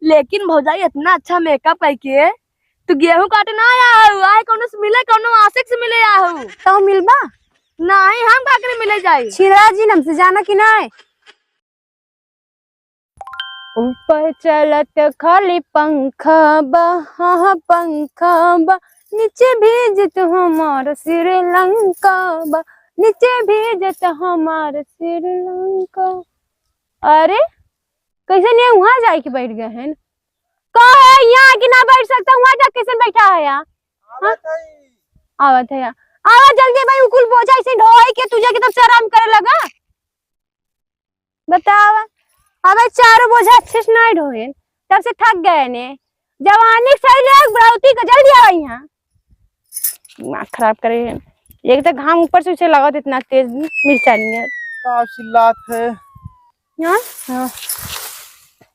लेकिन भौजाई इतना अच्छा मेकअप करके तू गेहूं काटे ना आया हो, आए कोनो से मिले, कोनो आशिक से मिले आया हो। तो मिलबा नहीं, हम काकरे मिले जाई। छिरा जी हमसे जाना कि नहीं। ऊपर चलत खाली पंखा बा, हाँ पंखा बा, नीचे भेजत हमार श्रीलंका बा, नीचे भेजत हमार श्रीलंका। अरे कैसे नहीं वहां जाए के बैठ गए हैं? कहा है यहाँ कि ना बैठ सकता, वहां जा कैसे बैठा है यहाँ? आवत है यहाँ, आवा जल्दी भाई, उकुल बोझा ऐसे ढोई के तुझे की तब से आराम करे लगा। बतावा अबे चारों बोझा अच्छे से नहीं ढोए, तब से थक गए ने। जवानी सही ले बुढ़ौती का जल्दी आ यहाँ, दिमाग खराब करे। एक तो घाम ऊपर से उसे लगा इतना तेज मिर्चा नहीं है। क्या चिल्लात है हाँ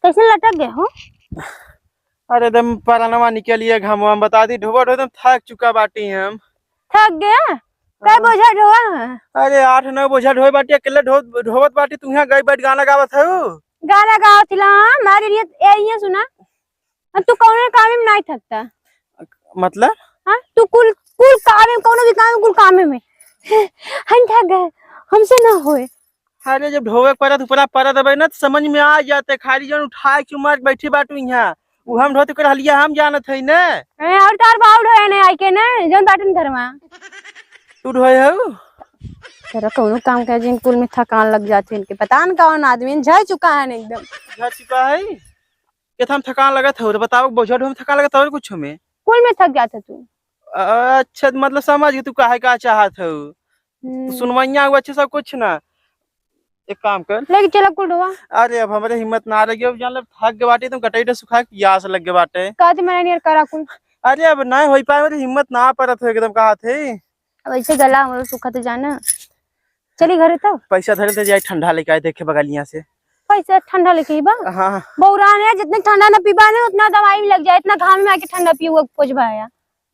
कैसे लटक गए हो? अरे एकदम परानवा निकलिए घामवा बता दी ढोबा ढो एकदम थक चुका बाटी हम। थक गया? कई बोझा ढोआ है? अरे 8-9 बोझा ढोए बाटी, अकेले ढोवत बाटी। तू यहाँ गई बैठ गाना गावत है। गाना गाओ थिला हमारे लिए ये सुना। तू कौन काम में नहीं थकता? मतलब हाँ तू कुल कुल काम में, कौन भी काम में, कुल काम में हम थक गए, हमसे ना होए। अरे जब ढोवे परत ऊपरा परत अब ना तो समझ में आ जाते। खाली जन उठा के चुमार बैठी बाटू यहाँ, वो हम ढोते कर हलिया हम जानत है ना। और तार बाउड है ने आई के ना जन बाटन घर में तू ढोए हो तेरा कौनो काम कर जिन कुल में थकान लग जाती है। इनके पता न कौन आदमी झड़ चुका है ना एकदम। झड़ चुका है कि हम थकान लगत हो? बताओ बोझा ढो में थकान लगत हो कुछ में? कुल में थक जाता तू। अच्छा मतलब समझ गई तू काहे का चाहत हो। तो सुनवैया हुआ अच्छे सब कुछ ना। एक काम कर लेके चला कुल ढोआ। अरे अब हमारे हिम्मत ना रही अब जान थक के बाटे तुम कटाई सुखा के प्यास लग के बाटे। कहते मैंने नियर करा कुल। अरे अब ना हो पाए मेरी हिम्मत ना परत हो एकदम कहा थे। अब ऐसे गला हमारा सूखा तो जाना। चली घरे तब पैसा धरे थे जाए ठंडा लेके आए देखे बगलिया से। पैसा ठंडा लेके बा? हाँ बौरान है, जितने ठंडा ना पीबा ना उतना दवाई भी लग जाए। इतना घाम में आके ठंडा पियो खोज भाया।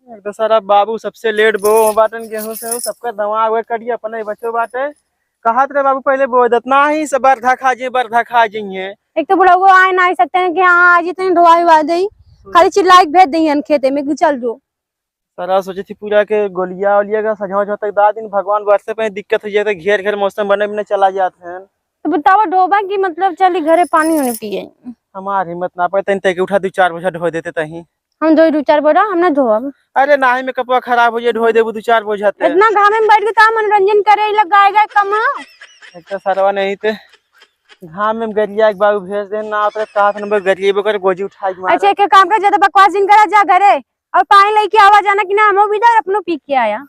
तो सारा बाबू सबसे लेट बो बाटन गेहूं से सबका दवा हुआ करिए अपने बच्चों बाटे। कहा रे बाबू पहले बो दतना ही सब बरधा खा जाइए। एक तो बुढ़ा आए ना सकते हैं कि हाँ आज इतने ढोवाई वा दी, खाली चिल्लाई भेज दी खेते में चल जो। सारा सोचे थी पूरा के गोलिया ओलिया का सजा तक 10 दिन भगवान वर्षे पे दिक्कत हो जाए घेर घेर मौसम बने में चला जाते हैं। तो बताओ ढोबा की मतलब चली घरे पानी होने पिए। हमारी हिम्मत ना पाए तन तक उठा 2-4 बोझा ढो देते तही। हम दो चार बोरा हम ना धोब। अरे नाही में कपड़ा खराब हो जाए ढो देबू 2-4 बोझा ते। इतना घाम में बैठ के का मनोरंजन करे लगाएगा कम। एक तो सरवा नहीं थे घाम में गरिया एक बाबू भेज दे ना उतरे साथ नंबर गरिए बकर गोजी उठा के मार। अच्छा एक काम कर, ज्यादा बकवास दिन करा, जा घरे और पानी लेके आवा जाना कि ना हम भी इधर अपनो पी के आया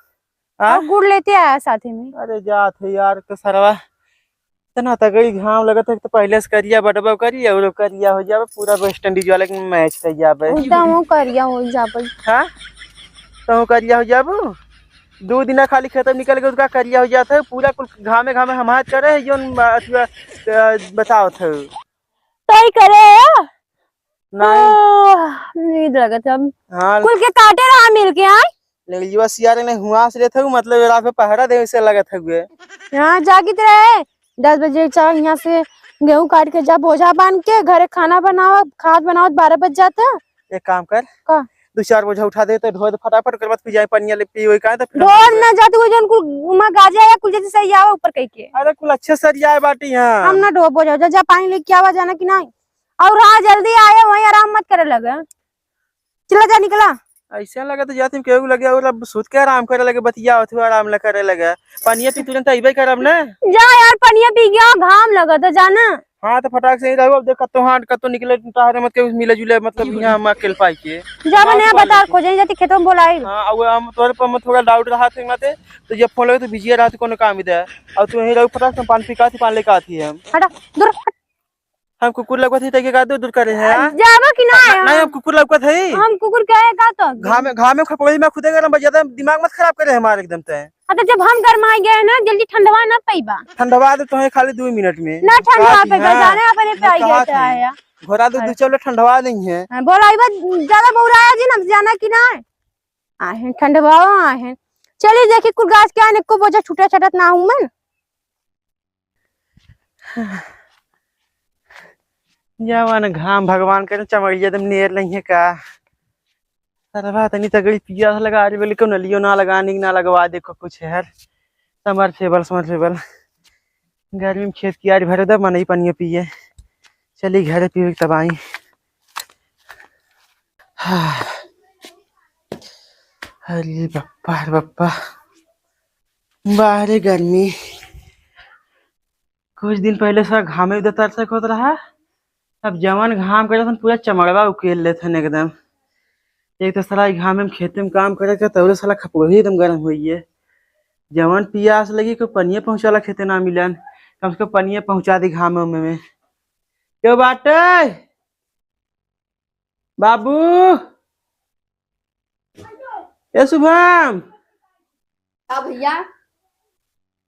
और गुड़ लेते आया साथे में। अरे जा थे यार तो सरवा इतना तगड़ी घाम लगत है तो पहले से करिया बटबा करिया और करिया हो जावे पूरा वेस्ट इंडीज वाले के मैच कर जावे। एकदम करिया हो जाबे। हां तो करिया हो जाबू 2 दिन खाली खत्म निकल के उसका करिया हो जाता है पूरा कुल घामे घामे हमार करे है जोन बताओ थे तो ही करे नहीं नींद लगत अब। हां कुल के काटे रहा मिल के आए लेकिन युवा सियारे ने हुआ से लेते मतलब रात में पहरा दे से लगत हुए। यहां जागित रहे 10 बजे चल यहाँ से गेहूं काट के जा बोझा बांध के घरे खाना बनाओ खाद बनाओ 12 बज जाता। एक काम कर का 2-4 बोझा उठा दे तो ढो दे फटाफट कर बाद पी जाए पनिया ले पी होई का तो फिर ढोर ना जाते वो जन कुल उमा गाजा या कुल जैसे सही आवा ऊपर कह के। अरे कुल अच्छे सरिया है बाटी यहां हम ना ढो बोझा जा पानी लेके आवा जाना कि नहीं। और हाँ जल्दी आए वहीं आराम मत करे लगे। चला जा निकला। ऐसा लगा तो जाती केहू लगे और अब सुत के आराम करे लगे बतिया होते आराम ल करे लगे पनिया पी तुरंत अइबे करब ना। जा यार पनिया पी गया घाम लगा तो जाना। हां तो फटाक से ही रहू अब देख कतो हां कतो निकले तारे मत के मिले जुले मतलब यहां हम अकेले पाई के जा बने बता खोजे जाती खेतों में बोलाई। हां अब हम तोरे पर मत थोड़ा डाउट रहा थे मते तो जब फोन लगे तो बिजी रहा कोनो काम दे और तू यही रहू फटाक से पानी पी पानी लेके आती है। हटा दूर हम कुकुर लगत है तके का दूर करे है जावा कि ना नहीं हम कुकुर लगत है हम कुकुर कहे का तो घाम में खपड़ी में खुदे गरम ज्यादा दिमाग मत खराब करे हमारे एकदम ते। तो जब हम गरमा गए ना जल्दी ठंडवा ना पईबा। ठंडवा दे तो खाली 2 मिनट में ना ठंडवा पे जाने अपने पे आई गए आया घोड़ा दूध चलो ठंडवा नहीं है बोलाइबा ज्यादा बौराया जी ना जाना कि ना आहे ठंडवा आहे। चलिए देखिए कुल गाछ के आने को बोझा छूटा छटत ना हूं मैं जवन घाम भगवान करे चमड़िया एकदम नेर नहीं है का। अरे बात नहीं तगड़ी पिया लगा रही बोले क्यों नलियो ना लगाने ना लगवा देखो कुछ है समर फेबल गर्मी में खेत की आरी भरे दब मन ही पानी पिए चली घर पी तब आई। अरे बप्पा बाहर गर्मी कुछ दिन पहले सा घामे उधर तरसक होता रहा। अब जवान घाम करे पूरा चमड़वा उकेल लेते एकदम। एक तो साला घामे में खेते में काम करे तब साला खपड़ी एकदम गर्म हुई है। जवान पियास लगी कोई पनिया पहुंचाला खेते ना मिलन कम से कम पनिया पहुंचा दी घामे में क्यों बाटे बाबू ए शुभम। हाँ भैया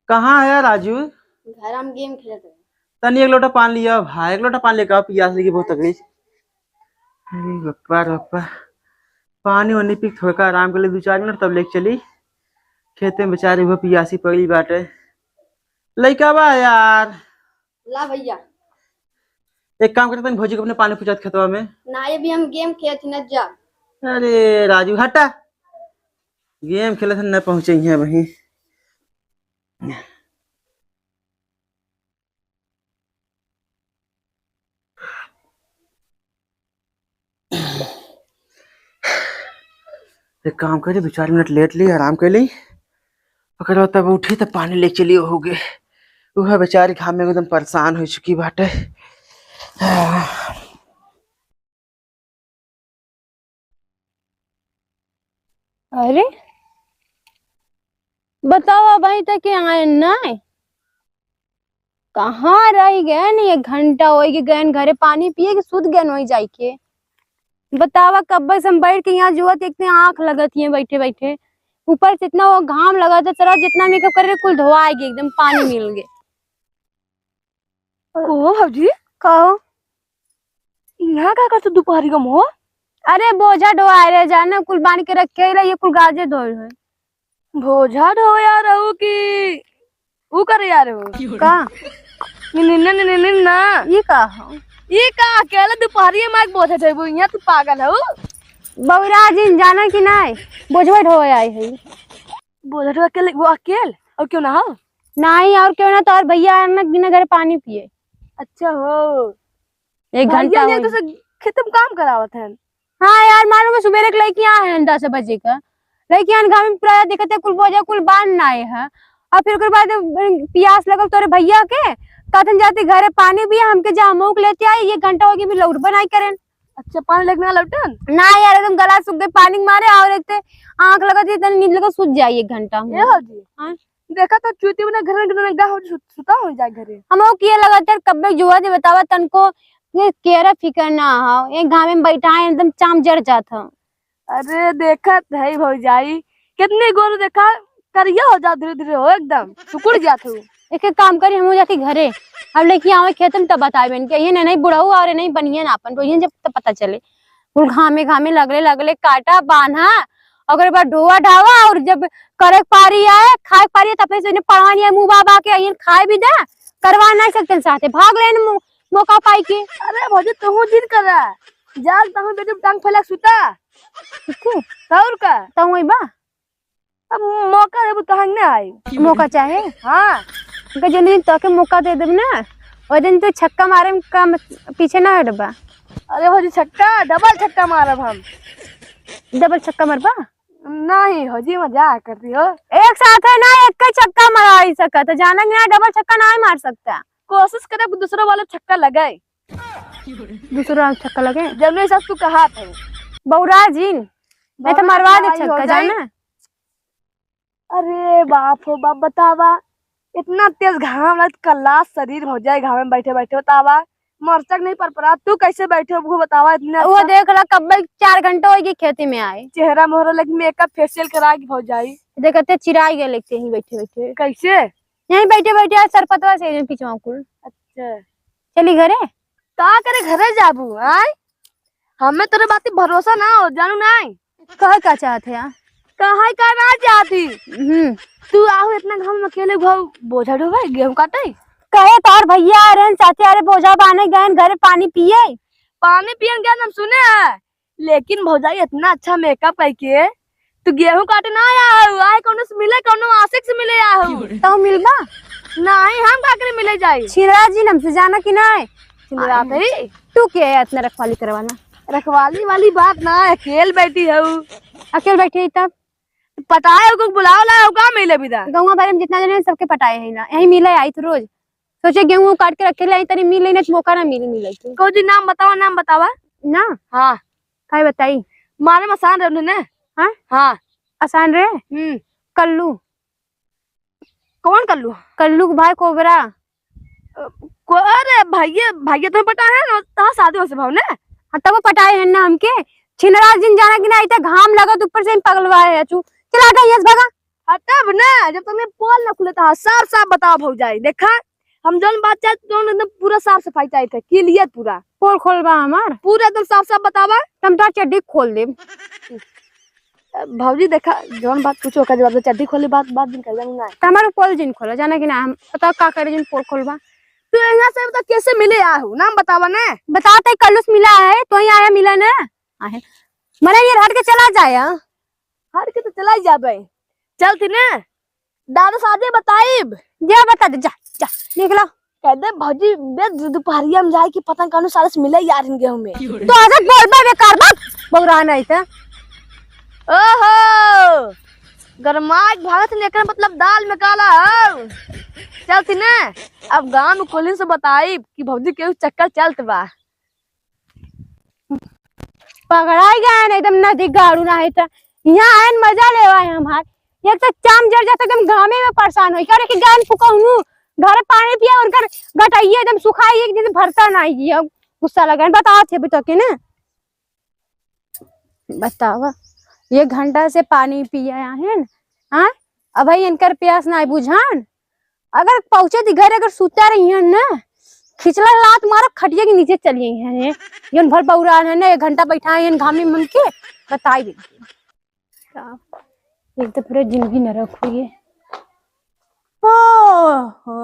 कहाँ है राजू? घर हम गेम खेलते हैं। तनी एक लोटा पानी लिया भाई एक लोटा पानी लेकर आओ पियास लगी बहुत तकलीफ। अरे बप्पा पानी वानी पी थोड़ा आराम कर ले 2-4 मिनट तब लेके चली खेते में बेचारे वो पियासी पगली बाटे लइका बा यार। ला भैया एक काम करते भौजी को अपने पानी पूछा खेतवा में ना ये भी हम गेम खेलते न जा। अरे राजू हटा गेम खेले थे न पहुंचे हैं वही। एक काम करे 2-4 मिनट लेट ली आराम कर ली ओकर तब उठी तब पानी ले चली हो गए वह बेचारी घाम में एकदम परेशान हो चुकी बाटे। अरे बताओ भाई तक आए ना कहाँ रह गए नहीं 1 घंटा हो गए घरे पानी पिए कि सुध गए वही जाई के बतावा कब से हम बैठ के यहाँ जुआ देखते आंख लगती है बैठे बैठे ऊपर से इतना वो घाम लगा था सारा जितना मेकअप कर रहे कुल धोआएगी एकदम पानी मिल गए। ओ हजी कहो यहाँ क्या करते दोपहरी का मोह? अरे बोझा ढोआ रहे जाना कुल बांध के रखे ये कुल गाजे धोए है भोजा ढो यार हो कि वो करे यार हो का निन्ना ये का ये का अकेला दोपहरी में बोझा ढोबो यहाँ तू पागल हो। बौरा जी जाना कि नहीं बोझवा ढोए आई है बोझा ढो अकेले वो अकेल और क्यों ना हो नहीं और क्यों ना तो और भैया ना बिना घर पानी पिए। अच्छा हो 1 घंटा तो से खेत में काम करावत है। हाँ यार मालूम है सुबह के लड़की है 10 बजे का लड़की गाँव में प्राय देखते कुल बोझा कुल बांध आए है और फिर उसके बाद प्यास लगल तोरे भैया के कथन जाते घरे पानी भी हमके जहाँ मुँह लेते आए 1 घंटा होगी भी लौट बनाई करें। अच्छा पानी लगना लौटन ना यार एकदम गला सूख गए पानी मारे और एक आंख लगाती नींद लगा सूझ जाए 1 घंटा ये हो जी। हाँ? देखा तो चूती बना घर गा हो सुता हो जाए घरे हम किए लगातार कब जुआ दे बतावा तनको केरा फिकर ना हो एक घाम में बैठा है एकदम चाम जड़ जाता। अरे देखा है भौजाई कितनी गोरू देखा करिया हो जा धीरे धीरे हो एकदम सुकुड़ जात हो। एक काम करी हम जाती घरे अब लेके आवे खेत में तब बताए बन के ये नहीं बुढ़ाऊ और नहीं बनिए ना अपन जब तब पता चले कुल घामे लगले काटा बांधा अगर बार ढोआ ढावा और जब करे पारी आए खाए पारी तब से पढ़वानी है मुँह बाबा के खाए भी दे करवा नहीं सकते साथे भाग लेन मौका पाई के। अरे भौजी तू जिद कर रहा जाल तहु बेटे टांग फैला सुता और का तो वही बा अब मौका देबो तहन ना आई मौका चाहे हाँ जिन दिन तो के मौका दे देब ना वो दिन तो छक्का मारे में कम पीछे ना हटबा। अरे भौजी छक्का डबल छक्का मारब हम डबल छक्का मारबा नहीं भौजी मजाक करती हो एक साथ है ना एक छक्का मारा ही सकता तो जाना ना डबल छक्का नहीं मार सकता कोशिश करे दूसरा वाला छक्का लगाए दूसरा छक्का लगे जब नहीं सब तू कहा था बौरा जी मैं तो मरवा दे छक्का जाना। अरे बाप हो बाप बतावा इतना तेज घाम लग कल्ला शरीर हो जाए घाम में बैठे बैठे बतावा मरचक नहीं पर तू कैसे बैठे हो बतावा इतना वो देख ला कब 4 घंटे होगी खेती में आए चेहरा मोहरा लग मेकअप फेशियल करा के हो जाए देखते चिराई गए लगते ही बैठे बैठे कैसे यहीं बैठे बैठे सरपतवा से पीछे कुल। अच्छा चली घरे का करे घरे जाबू आय हमें तेरे बात भरोसा ना हो जानू नहीं कह का चाहते हैं कहा करना चाहती तू आहू इतना घाम में अकेले घाव बोझा ढोबे गेहूं काटे कहे तो और भैया आ रहे हैं, चाचे आ रहे, बोझा बाने गए घर पानी पिए। पानी पियन क्या हम सुने हैं, लेकिन भौजाई इतना अच्छा मेकअप करके तू गेहूं काटे ना आया हो, आए कौनो से मिले, कौनो आशिक से मिले आया हो। तो मिलबा नहीं हम का करे मिले जाई। छिरा जी हमसे जाना कि नहीं? चिल्लाते ही तू क्या है इतना रखवाली करवाना? रखवाली वाली बात ना है, अकेले बैठी है अकेले बैठे तब पता है को बुलाओ लाओ का मिले बिदा। गाँव बारे में जितना जने हैं, सबके पटाए है ना, यही मिले आई तो रोज सोचे गेहूं काट के रखे लाई तरी मिले ना, मौका ना मिले को जी नाम बताओ, नाम बतावा ना। हाँ काय बताई? मारे में आसान रहे ने। हाँ हाँ आसान रहे। कल्लू। कौन कल्लू? कल्लू के भाई कोबरा। को अरे भैया भैया तुम्हें पता है ना, ता शादी हो से भाव ने। हाँ तब वो पटाए हैं ना हमके। छिनराज दिन जाना कि नहीं, था घाम लगा तो ऊपर से पगलवाए है चू। चला गई यस भगा। हाँ तब ना जब तुम्हें पोल न खुले था, साफ साफ बताओ भौजाई। देखा हम जौन बात चाहे तो एकदम पूरा साफ सफाई चाहिए थे, क्लियर पूरा। पोल खोलबा हमार पूरा एकदम साफ साफ बतावा। तुम तो चड्डी खोल दे। भौजी देखा जौन बात पूछो का जवाब दे, चड्डी खोली बात बात दिन कर जानी ना। हमारे पोल जिन खोला जाना कि ना, हम बताओ का करे जिन पोल खोलबा। तू यहाँ से बता कैसे मिले आ हो, नाम बतावा ना। बताते कल्लूस मिला है तो ही आया मिला ना आहे। मरे ये हट के चला जाया। हर के तो चला ही जाबे, चलती ना दादा शादी बताइब। जा बता दे, जा जा निकलो। कह दे भौजी बे दोपहरिया में जाए कि पतंग कानू सारे से मिले यार इन गेहूं में। तो आजा बोलबा बेकार बात बौरा नहीं था। ओहो गरमाइक भागत लेकर मतलब दाल में काला हो। चलती ना अब गांव में खोली से बताई कि भौजी के चक्कर चलत बा। पकड़ाई गए ना एकदम नदी गाड़ू ना है तो यहाँ आयन मजा ले आए हमार। एक तो चाम जड़ जाता एकदम गामे में परेशान हो करे कि गान फुकाऊं घर पानी पिया और घर गटाइए एकदम सुखाइए जैसे भरता ना ही गुस्सा लगा। बताओ थे तो के ना बतावा 1 घंटा से पानी पिया है हाँ अब भाई इनकर प्यास ना बुझान। अगर पहुंचे थी घर अगर सूता रही है ना खिचला लात मारा खटिया के नीचे चली हैं ये भर बौरा है ना 1 घंटा बैठा है घामी मन के बताई दे। एक तो पूरा जिंदगी नरक हुई है। ओहो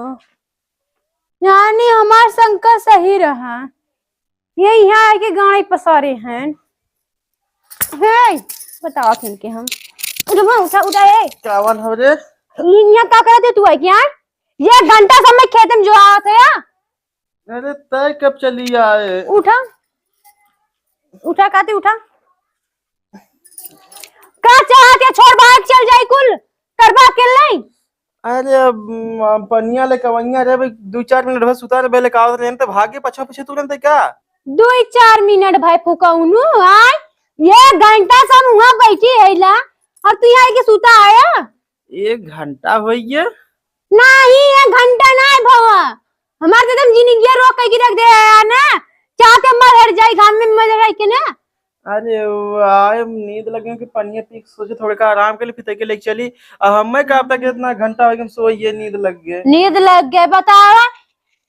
यानी हमार शंका सही रहा, ये यहाँ आके गाड़ी पसारे हैं। हे बताओ इनके हम उठा उठा है चावल हो रे। यहाँ क्या कर दे तू है क्या? 1 घंटा समय खेत में जो आया था। अरे तय कब चली आए? उठा उठा कहते उठा का चाहते छोड़ बाहर चल जाए कुल करवा के नहीं। अरे पनिया ले कवैया रे भाई 2-4 मिनट बस उतार बेले का आवत रे तो भागे पछा पछे तुरंत क्या 2-4 मिनट भाई फुकाउनु आय 1 घंटा से हम वहां बैठी हैला और तू यहाँ के सूता आया। 1 घंटा होइए नहीं 1 घंटा नहीं भवा हमारे तो जिंदगी रोक के रख दे ना चाहते मर हट जाए घाम में मर रह के ना। अरे आए नींद लगे कि पनिया पी सोचे थोड़े का आराम के लिए फिर के लेके चली। अब हमें का तक इतना घंटा हो गया सोइए नींद लग गए बतावा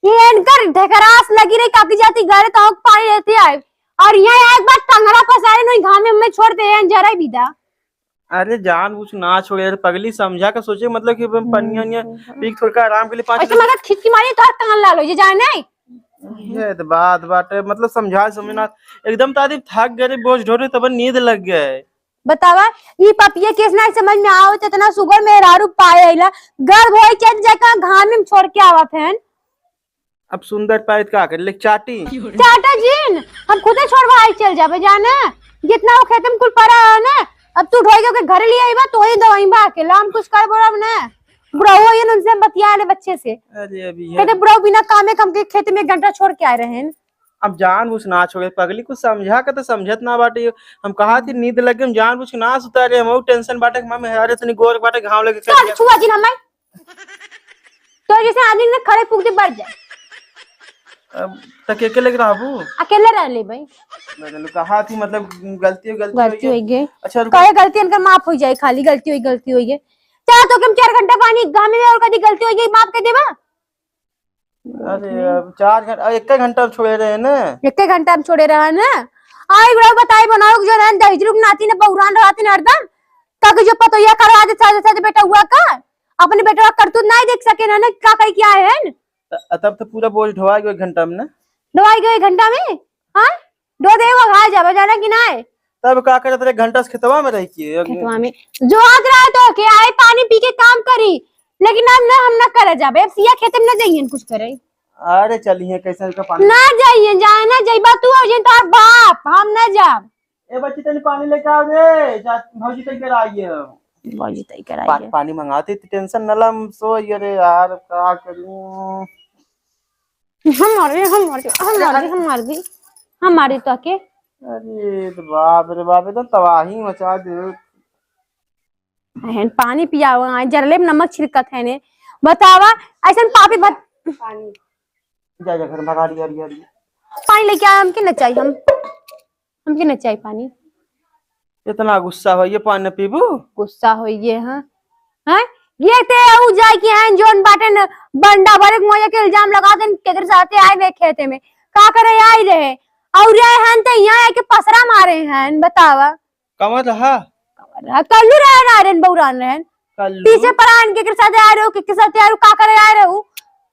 ये इनकर ढकरास लगी रही काकी जाती घर तो पानी रहती है और यहाँ एक बार टंगरा पसारे नहीं घाम में छोड़ते हैं जरा विदा। अरे जान कुछ ना छोड़े पगली समझा कर सोचे मतलब कि पनिया पी थोड़ा आराम के लिए 5 मिनट मतलब खिचकी मारी तो टंगन ला लो ये जाने ये तो बात मतलब समझा समझना एकदम तादी थक गए बोझ ढोरे तब नींद लग गए। बतावा ये पपिया केस ना समझ में आओ इतना सुगर में रारू पाए गर्भ हो जाकर घाम में छोड़ के आवा फैन। अब सुंदर पायत का कर ले चाटी चाटा जीन हम खुदे छोड़वा आई चल जाबे जाने जितना वो खेतम कुल पड़ा है ना अब तू ढोई के घर ले आईबा तो ही दवाई बा के लाम कुछ कर बोला ना बुढ़ाओ ये उनसे बतिया ले बच्चे से। अरे अभी कहते बुढ़ाओ बिना कामे कम के खेत में 1 घंटा छोड़ के आए रहे हैं। अब जानबूझ ना छोड़े पगली कुछ समझा के तो समझत ना बाटे हम कहा थी नींद लगे हम जानबूझ ना सुता रे हम टेंशन बाटे हम हरे तनी गोर बाटे घाव लगे चल छुआ जी हमार तो जैसे आदमी ने खड़े फूक दे बढ़ जाए अब तक अकेले रहबू अकेले रह ले भाई मैंने कहा थी मतलब गलती हो गई। अच्छा कहे गलती इनका माफ हो जाए खाली गलती हुई है चाह तो कम 4 घंटा पानी गामे में और कभी गलती हो गई माफ कर देवा। अरे अब 4 घंटा 1 घंटा छोड़े रहे ना 1 घंटा हम छोड़े रहा ना आई बड़ा बताई बनाओ जो ना दहिजरुक नाती ने बहुरान रहती ने हरदम तक जो पतो या करवा दे साथ बेटा हुआ का अपने बेटा का करतूत नहीं देख सके ना क्या कही क्या है तब तो पूरा बोझ ढोआ गया 1 घंटा में ना। दवाई गए 1 घंटा में। हाँ दो देगा खा जावे जाना कि ना तब का करे तेरे 1 घंटा से खेतवा में रह के खेतवा में जो आज रहा तो के आए पानी पी के काम करी, लेकिन अब ना हम ना करे जाबे सिया खेत में ना जाइए कुछ करे। अरे चलिए कैसे का पानी ना जाइए जाए ना जाइबा तू और जिन तार बाप हम ना जाब। ए बच्ची तनी पानी लेके आओ रे, जा भौजी तक कर आइए। बाजी तय कराइए पानी मंगाते टेंशन न लम सो अरे यार क्या करूं। हमारी तो के अरे तो बाप रे बाप एकदम तबाही मचा दे। पानी पियाओ आए जरले में नमक छिड़कत है ने बतावा ऐसा पापी पानी जा जा घर भगा दिया यार। पानी लेके आए हमके न चाहिए हमके न चाहिए पानी। इतना गुस्सा हो ये पानी न पीबू गुस्सा हो ये हैं ये ते उ जाय के हैं जोन बाटन बंडा भरे मोया के इल्जाम लगा देन केकर साथे आए वे खेते में का करे आई रहे और ये हैं ते यहां आके पसरा मारे हैं बतावा कमर रहा कल्लू रहे नारन बौरान रहे कल्लू पीछे परान के साथ आ रहे हो के साथ आ रहे हो का करे आ रहे हो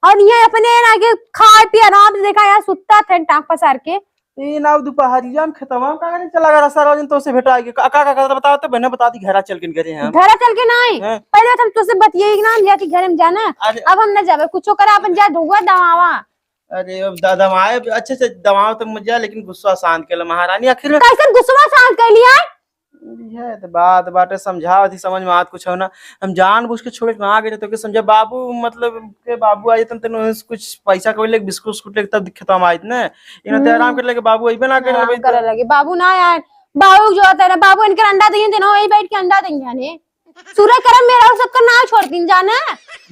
और ये अपने ना के खाए पी आराम से देखा यहाँ सुत्ता थे टांग पसार के ई नाव दोपहरिया में खेतवा में का करे चला गया सारा दिन तो से भेटा के का का बता तो बहने बता दी घरा चल के करे हम घर चल के नहीं हैं? पहले तो हम तुझसे बतिये ना जाके घर में जाना अब हम न जावे कुछो करा अपन जा धुआ दवावा। अरे अब दमाए अच्छे से दमाओ तो मुझे लेकिन गुस्सा शांत के महारानी आखिर में कैसे गुस्सा शांत कर लिया है तो बात बाटे समझाओ थी समझ में आत कुछ हो ना। हम जानबूझ के छोड़ के वहां गए तो के समझा बाबू मतलब के बाबू आए तन तन कुछ पैसा कोई ले बिस्कुट उस्कुट ले तब खेतवा में आए ने इने ते आराम कर ले के बाबू अइबे ना करे लगे बाबू ना यार बाबू जो होता है ना बाबू इनके अंडा देंगे देना वही बैठ के अंडा देंगे ने सूर्य करम मेरा सबका ना छोड़ दिन जाना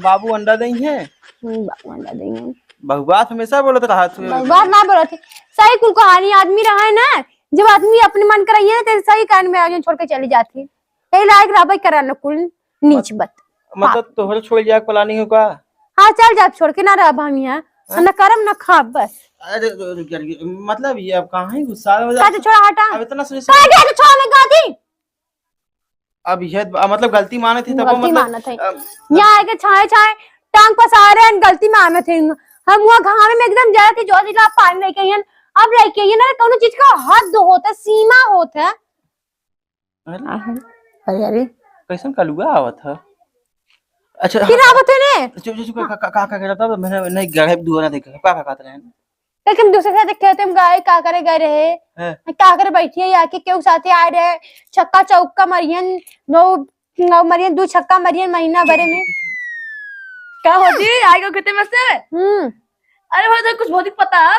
बाबू अंडा देंगे बाबू अंडा देंगे बहुबात हमेशा बोलत रहा तू बात ना बोलत थी सही कुल कहानी आदमी रहा है ना जब आदमी अपने मन कराइए तो सही कान में आगे छोड़ के चली जाती यही लायक राबई करा न कुल नीच बत मतलब तोहरे छोड़ जाए प्लानिंग हो का। हाँ चल जा छोड़ के ना रह हम यहाँ न करम न खा बस। अरे मतलब ये अब कहाँ ही गुस्सा काहे छोड़ा हटा अब इतना सोच काहे गया तो छोड़ में गाती अब ये मतलब गलती माने थी तब गलती मतलब मानत है यहाँ आके छाए छाए टांग पसारे हैं गलती मानत है हम वहाँ घाम में एकदम जा के जो दिला पानी लेके आइन अब लेके ये ना कोनो चीज का हद होता सीमा होता है। अरे अरे कैसन कलुआ आवत है। अच्छा फिर आवत है ने चुप चुप का कर रहा था मैंने नहीं गड़े दुआरा देख का कहते रहे लेकिन दूसरे साथ खेते हम गाय का करे गए रहे का करे बैठी है आके केहू साथे आए रहे छक्का चौका मरियन नौ मरियन 2 छक्का मरियन महीना भरे में का होती आएगा खेते में से। अरे भाई तो कुछ बहुत ही पता है।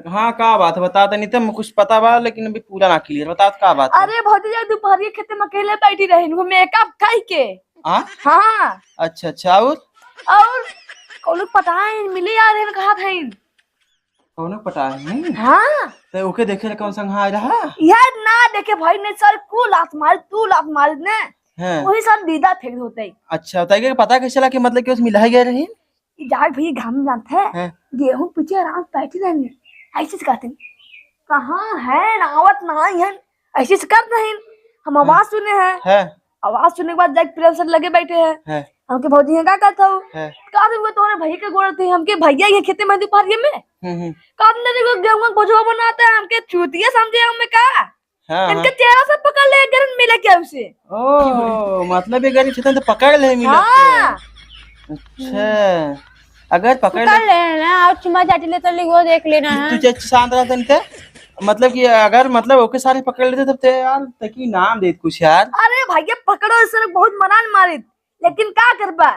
हाँ का बात बता नहीं तो कुछ पता बा लेकिन अभी पूरा ना क्लियर बता का बात अरे भौजी दोपहर खेते में अकेले बैठी रही मेकअप खाई के। हाँ अच्छा और कौन पता है मिले यार है कहा था कौन पता है। हाँ तो ओके देखे कौन संग आ रहा यार ना देखे भाई ने सर को लात मार तू लात मार ने वही सर दीदा फेंक होते। अच्छा बताइए पता कैसे लगा कि मतलब कि उस मिला ही गए रहे यार भैया घाम जानते हैं गेहूं पीछे आराम बैठी रहेंगे ऐसे कहते कहाँ है नावत नहीं है ऐसे करते हैं हम आवाज सुने हैं आवाज सुनने के बाद जाके प्रेम से लगे बैठे हैं हमके भौजी है क्या करता हूँ का दिन तोरे भैया के गोड़ थे हमके भैया ये खेते में दोपहर में का दिन देखो गेहूं बोझो बनाता है हमके चूतिया समझे हमें का इनके चेहरा से पकड़ ले अगर मिले क्या उसे ओ मतलब ये गरीब खेते तो पकड़ ले मिला अच्छा अगर पकड़ लेना और चुमा चाटी ले तो वो देख लेना है तू शांत रहता नहीं मतलब कि अगर मतलब ओके सारे पकड़ लेते तब तो यार तकी नाम दे कुछ यार। अरे भैया पकड़ो इस बहुत मनान मारी लेकिन क्या करबा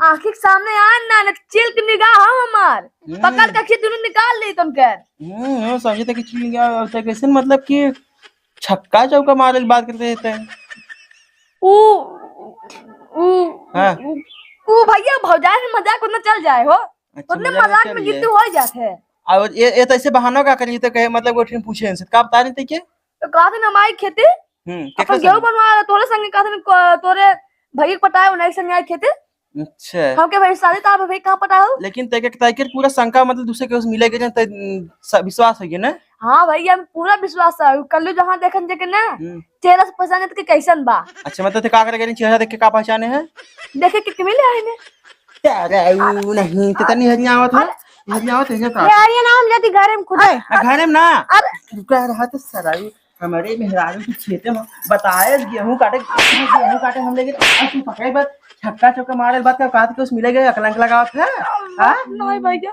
आंखी के सामने आ ना चिल की निगाह हमार पकड़ के खी दोनों निकाल ली तुम कर समझे थे कि कैसे मतलब कि छक्का चौका मारे की बात करते रहते हैं वो भैया भौजाई में मजाक उतना चल जाए हो उतने मजाक में गिट्टी हो जाते हैं और ये तो ऐसे बहाना का करिए तो कहे मतलब वो पूछे इनसे का बता रहे थे क्या तो कहा था हमारी खेती अपन गेहूं बनवा तोरे संगे कहा था तोरे भैया पटाए उन्हें संगे आई खेती। अच्छा हमके भाई शादी था भाई कहां पटाओ लेकिन तैके पूरा शंका मतलब दूसरे के उस मिलेगे ना विश्वास है ना। हाँ भैया पूरा विश्वास है कल जहाँ देखन जके ना चेहरा से पहचाने के कैसन बा। अच्छा मतलब का करे चेहरा देख के का पहचाने है देखे के मिले है ने अरे वो नहीं कितनी हज आवत है हज आवत है का यार ये नाम जाती घर में खुद है। घर में ना कह रहा था सराई हमारे मेहरारू की खेते में बताए गेहूं काटे हम लेके तू पकड़े बस छक्का चौका मारे बात का कहा कि उस मिलेगा अकलंक लगाओ था हां नहीं भैया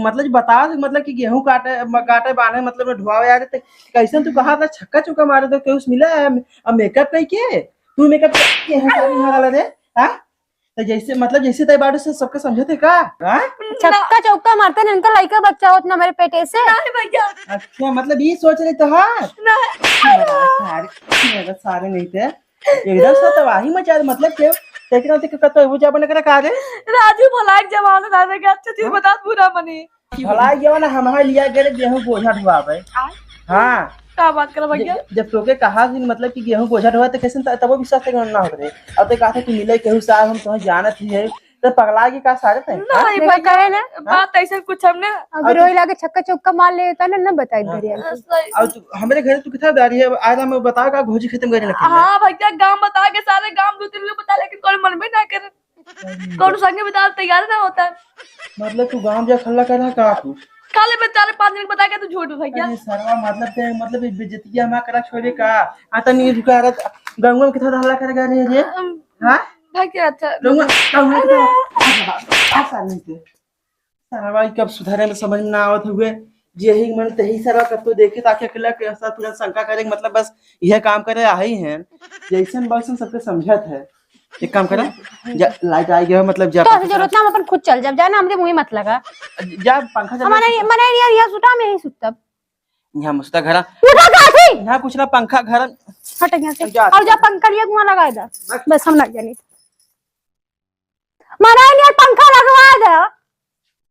मतलब बता मतलब कि गेहूं काटे बाने मतलब ढुआवे यार कैसे तू कहा था छक्का चौका मारे तो क्यों मिला अब मेकअप नहीं के तू मेकअप के है सारी हां रे हां तो जैसे मतलब जैसे तय बाड़ू से सबके समझते का हां छक्का चौका मारते हैं इनका लड़का बच्चा होत ना मेरे पेटे से। नहीं भैया अच्छा मतलब ये सोच रहे तो हाँ नहीं सारे नहीं थे एकदम से तबाही मचा दे मतलब क्यों देखना तो कतो वो जा बने करे का रे राजू भलाई जमाना दादा के अच्छे चीज बता पूरा बनी भलाई जवाना हमारा लिया गए गेहूं बोझा ढुआवे हां का बात कर भैया जब तोके कहा कि मतलब कि गेहूं बोझा ढुआ तो कैसे तब विश्वास के ना हो रे अब तो कहा था कि मिले केहू साहब हम तो जानत ही है तो पगला के का सारे थे नहीं देखा करे ना बात ऐसे कुछ हमने अगर रोई लाके छक्का चौका मार लेता ना बताई घरिया अब हमारे घर तू कितना दारी है आज मैं बता का भोजी खत्म करने लगे हाँ भैया गांव बता के सारे गांव दो तीन लोग बता लेकिन कोई मन में ना करे कौन संगे बता तैयार ना होता मतलब तू गांव जा खल्ला कर रहा का तू काले में 4-5 दिन बता के तू झूठ भैया अरे सरवा मतलब बेइज्जती हमा करा छोड़े का आता नहीं रुका रहा गांव में कितना हल्ला कर गए रे हां भैया अच्छा गांव में ऐसा नहीं थे सरवा कब सुधारे में समझ में ना आवत हुए यही मन तही सरवा कब तो देखे ताकि अकेला के ऐसा तुरंत शंका करे मतलब बस यह काम करे आ ही हैं जैसन बसन सबके समझत है एक काम करा लाइट आ गया मतलब जा तो जरूरत ना हम अपन खुद चल जब जाना हमरे मुंह मत लगा जा पंखा चला हमारा मने यार यह सुता में ही सुतब यहां मुस्ता घरा उठा काठी यहां कुछ ना पंखा घर हट यहां से और जा पंखा लिया कुआं लगा इधर बस हम लग जानी मारा